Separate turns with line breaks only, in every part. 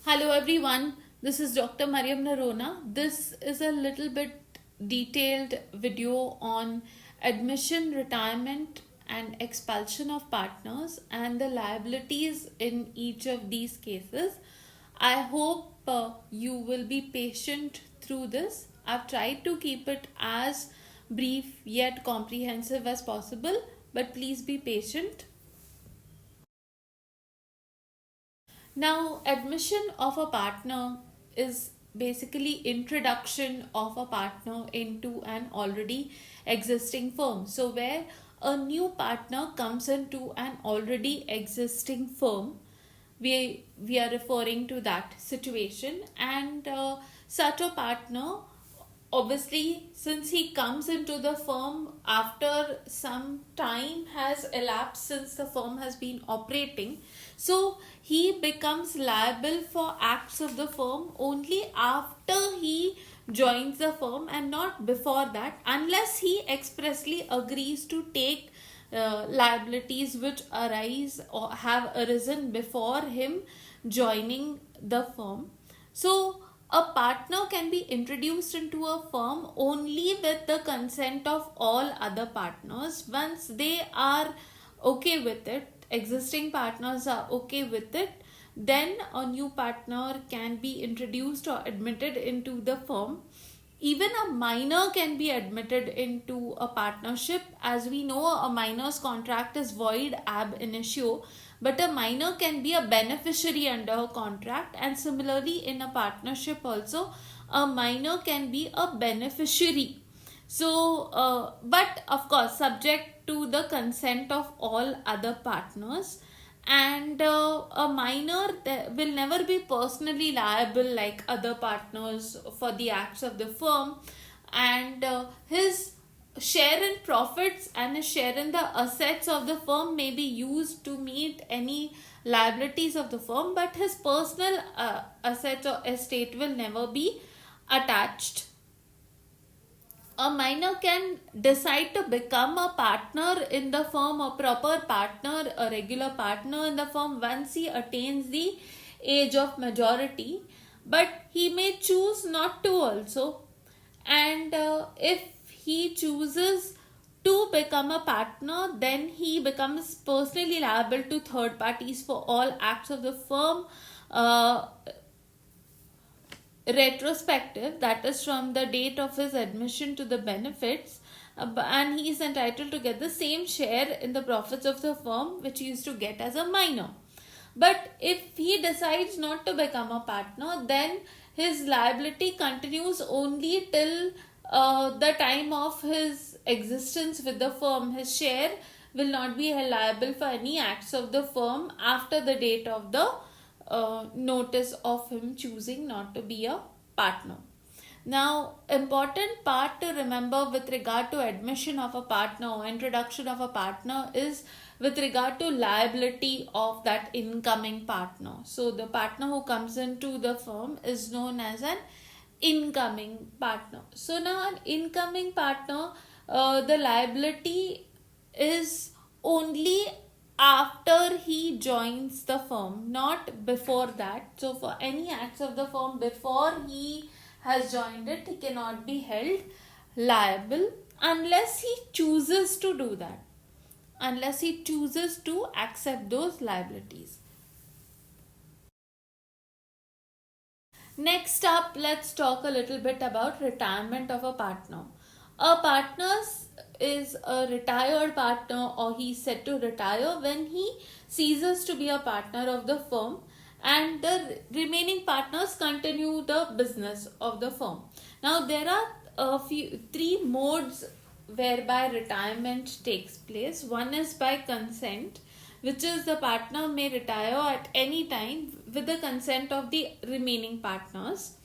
Hello everyone, this is Dr. Mariam Narona. This is a little bit detailed video on admission, retirement, and expulsion of partners and the liabilities in each of these cases. I hope you will be patient through this. I've tried to keep it as brief yet comprehensive as possible, but please be patient. Now, admission of a partner is basically introduction of a partner into an already existing firm. So where a new partner comes into an already existing firm, we are referring to that situation, and such a partner, obviously, since he comes into the firm after some time has elapsed since the firm has been operating, so he becomes liable for acts of the firm only after he joins the firm and not before that, unless he expressly agrees to take liabilities which arise or have arisen before him joining the firm. So a partner can be introduced into a firm only with the consent of all other partners. Once they are okay with it, existing partners are okay with it, then a new partner can be introduced or admitted into the firm. Even a minor can be admitted into a partnership. As we know, a minor's contract is void ab initio, but a minor can be a beneficiary under a contract, and similarly in a partnership also a minor can be a beneficiary. So but of course subject to the consent of all other partners, and a minor will never be personally liable like other partners for the acts of the firm, and his share in profits and his share in the assets of the firm may be used to meet any liabilities of the firm, but his personal assets or estate will never be attached. A minor can decide to become a partner in the firm, a proper partner, a regular partner in the firm once he attains the age of majority, but he may choose not to also. And if he chooses to become a partner, then he becomes personally liable to third parties for all acts of the firm. Retrospective, that is from the date of his admission to the benefits, and he is entitled to get the same share in the profits of the firm which he used to get as a minor. But if he decides not to become a partner, then his liability continues only till the time of his existence with the firm. His share will not be held liable for any acts of the firm after the date of the notice of him choosing not to be a partner. Now, important part to remember with regard to admission of a partner or introduction of a partner is with regard to liability of that incoming partner. So, the partner who comes into the firm is known as an incoming partner. So, now an incoming partner, the liability is only after he joins the firm, not before that. So, for any acts of the firm before he has joined it, he cannot be held liable unless he chooses to do that, unless he chooses to accept those liabilities. Next up, let's talk a little bit about retirement of a partner. A partner is a retired partner, or he's set to retire when he ceases to be a partner of the firm, and the remaining partners continue the business of the firm. Now, there are three modes whereby retirement takes place. One is by consent, which is the partner may retire at any time with the consent of the remaining partners.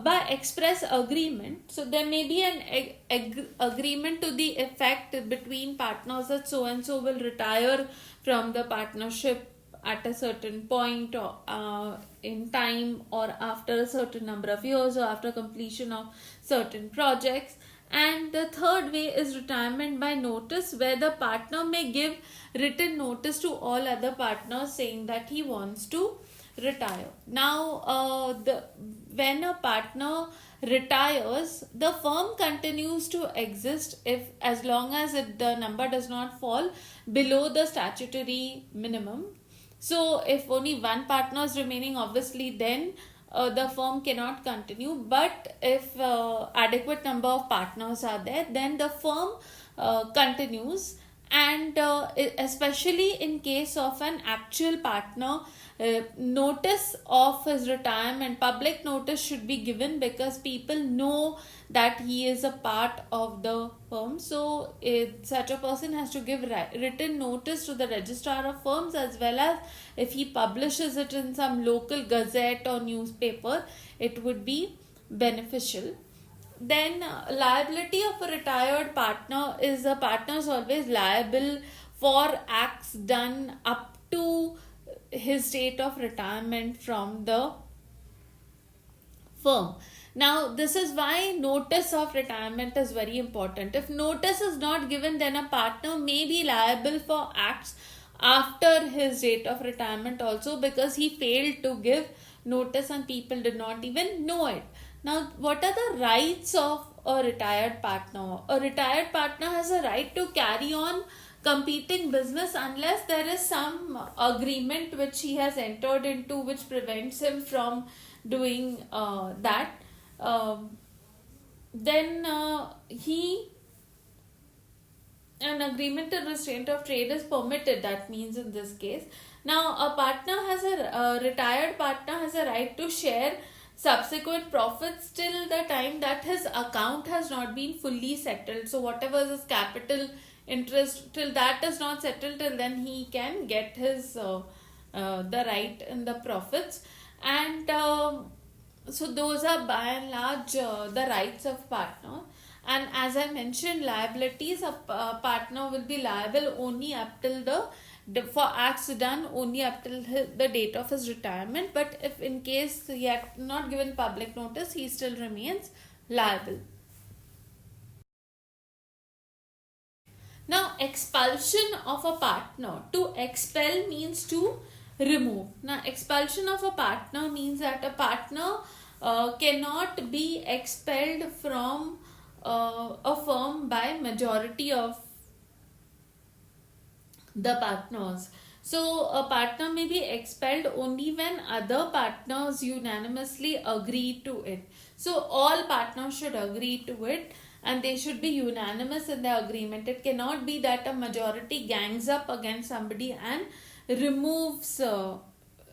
By express agreement, so there may be an agreement to the effect between partners that so and so will retire from the partnership at a certain point, or in time, or after a certain number of years, or after completion of certain projects. And the third way is retirement by notice, where the partner may give written notice to all other partners saying that he wants to retire. Now, when a partner retires, the firm continues to exist if as long as the number does not fall below the statutory minimum. So, if only one partner is remaining, obviously, then the firm cannot continue. But if adequate number of partners are there, then the firm continues. And especially in case of an actual partner, notice of his retirement, public notice should be given, because people know that he is a part of the firm. So such a person has to give written notice to the registrar of firms, as well as if he publishes it in some local gazette or newspaper, it would be beneficial. Then liability of a retired partner is a partner is always liable for acts done up to his date of retirement from the firm. Now, this is why notice of retirement is very important. If notice is not given, then a partner may be liable for acts after his date of retirement also, because he failed to give notice and people did not even know it. Now, what are the rights of a retired partner? A retired partner has a right to carry on competing business unless there is some agreement which he has entered into which prevents him from doing that. Then he an agreement to restraint of trade is permitted. That means in this case, now a retired partner has a right to share subsequent profits till the time that his account has not been fully settled. So whatever is his capital interest, till that is not settled, till then he can get his the right in the profits. And so those are by and large the rights of partner. And as I mentioned, liabilities of partner will be liable only up till for acts done only up till the date of his retirement. But if in case he had not given public notice, he still remains liable. Now, expulsion of a partner. To expel means to remove. Now, expulsion of a partner means that a partner cannot be expelled from a firm by majority of the partners. So a partner may be expelled only when other partners unanimously agree to it. So all partners should agree to it and they should be unanimous in their agreement. It cannot be that a majority gangs up against somebody and removes a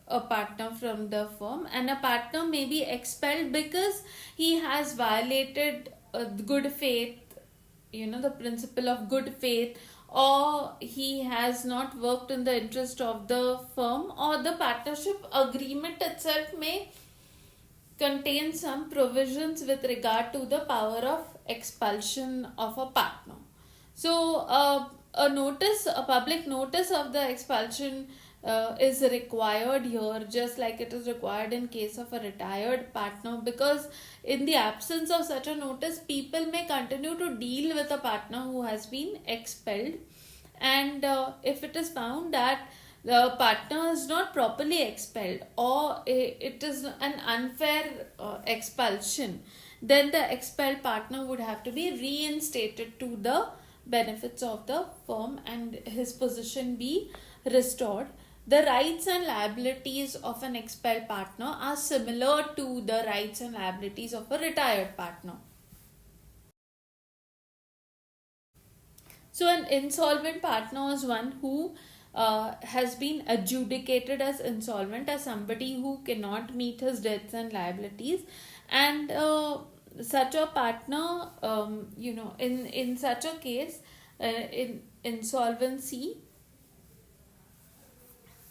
partner from the firm. And a partner may be expelled because he has violated good faith, the principle of good faith, or he has not worked in the interest of the firm, or the partnership agreement itself may contain some provisions with regard to the power of expulsion of a partner. So a public notice of the expulsion is required here, just like it is required in case of a retired partner, because in the absence of such a notice, people may continue to deal with a partner who has been expelled. And if it is found that the partner is not properly expelled, or it is an unfair expulsion, then the expelled partner would have to be reinstated to the benefits of the firm and his position be restored. The rights and liabilities of an expelled partner are similar to the rights and liabilities of a retired partner. So an insolvent partner is one who has been adjudicated as insolvent, as somebody who cannot meet his debts and liabilities. And such a partner, in such a case, in insolvency,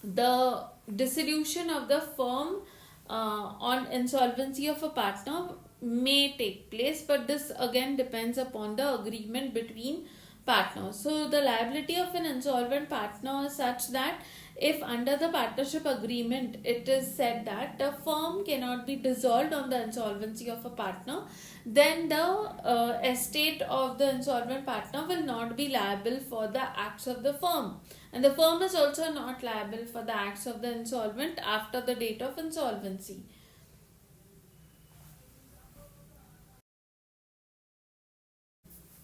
the dissolution of the firm on insolvency of a partner may take place, but this again depends upon the agreement between partners. So the liability of an insolvent partner is such that if under the partnership agreement it is said that the firm cannot be dissolved on the insolvency of a partner, then the estate of the insolvent partner will not be liable for the acts of the firm, and the firm is also not liable for the acts of the insolvent after the date of insolvency.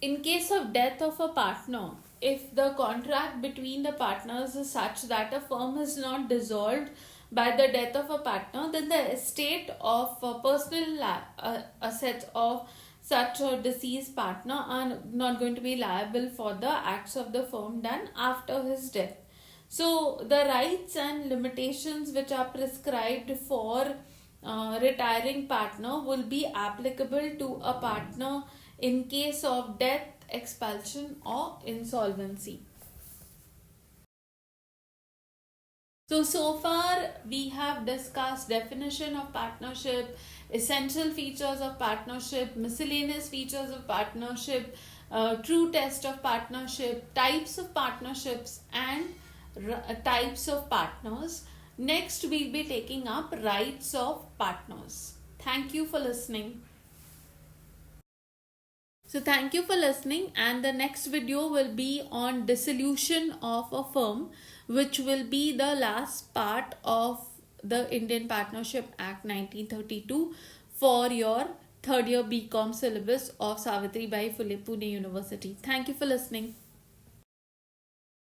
In case of death of a partner, if the contract between the partners is such that a firm is not dissolved by the death of a partner, then the estate of personal assets of such a deceased partner are not going to be liable for the acts of the firm done after his death. So, the rights and limitations which are prescribed for retiring partner will be applicable to a partner in case of death, expulsion, or insolvency. So far we have discussed definition of partnership, essential features of partnership, miscellaneous features of partnership, true test of partnership, types of partnerships, and types of partners. Next, we'll be taking up rights of partners. Thank you for listening. So thank you for listening, and the next video will be on dissolution of a firm, which will be the last part of the Indian Partnership Act 1932 for your third year BCom syllabus of Savitribai Phule Pune University. Thank you for listening.